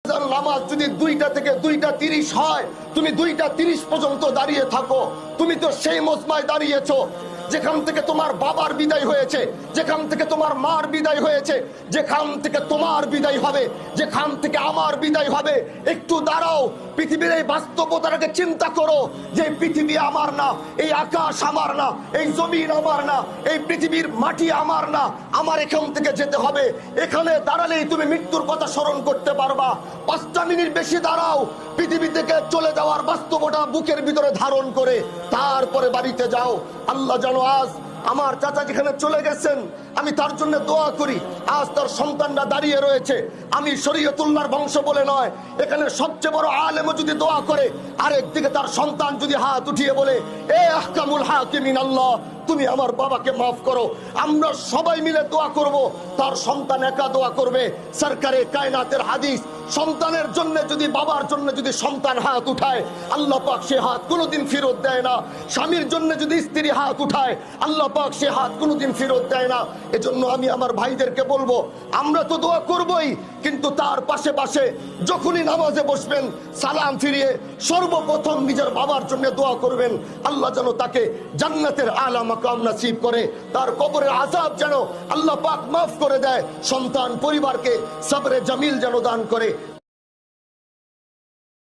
নামাজ যদি 2টা থেকে 2টা 30 হয়, তুমি 2টা 30 পর্যন্ত দাঁড়িয়ে থাকো। তুমি তো সেই মজমায় দাঁড়িয়েছো যেখান থেকে তোমার বাবার বিদায় হয়েছে, যেখান থেকে তোমার মার বিদায় হয়েছে, যেখান থেকে তোমার বিদায় হবে, যেখান থেকে আমার বিদায় হবে। একটু দাঁড়াও, পৃথিবীর এই বাস্তবতাটাকে চিন্তা করো যে পৃথিবী আমার না, এই আকাশ আমার না, এই জমিন আমার না, এই পৃথিবীর মাটি আমার না। আমার এখান থেকে যেতে হবে। এখানে দাঁড়ালেই তুমি মৃত্যুর কথা স্মরণ করতে পারবা। 5টা মিনিট বেশি দাঁড়াও, পৃথিবী থেকে চলে যাওয়ার বাস্তবতা বুকের ভিতরে ধারণ করে তারপরে বাড়িতে যাও। আল্লাহ জানো, আজ আমার চাচা যেখানে চলে গেছেন, আমি তার জন্য দোয়া করি। আজ তার সন্তানরা দাঁড়িয়ে রয়েছে। আমি শরীয়তুল্লাহর বংশ বলে নয়, এখানে সবচেয়ে বড় আলেমও যদি দোয়া করে, আরেকদিকে তার সন্তান যদি হাত উঠিয়ে বলে, এ আহকামুল হাকিমিন আল্লাহ, তুমি আমার বাবাকে মাফ করো, আমরা সবাই মিলে দোয়া করব। তার সন্তান একা দোয়া করবে। সরকারে কায়নাতের হাদিস, সন্তানের জন্য যদি, বাবার জন্য যদি সন্তান হাত উঠায়, আল্লাহ পাক সে হাত কোনোদিন ফেরত দেয় না। স্বামীর জন্য যদি স্ত্রী হাত উঠায়, আল্লাহ পাক সে হাত কোনোদিন ফেরত দেয় না। এজন্য আমি আমার ভাইদেরকে বলবো, আমরা তো দোয়া করবই, কিন্তু তার পাশে পাশে যখনই নামাজে বসবেন, সালাম ফিরিয়ে সর্বপ্রথম নিজের বাবার জন্য দোয়া করবেন। আল্লাহ যেন তাকে জান্নাতের আলা মাকাম নসিব করে, তার কবরের আযাব যেন আল্লাহ পাক মাফ করে দেয়, সন্তান পরিবারকে সবরে জামিল যেন দান করে।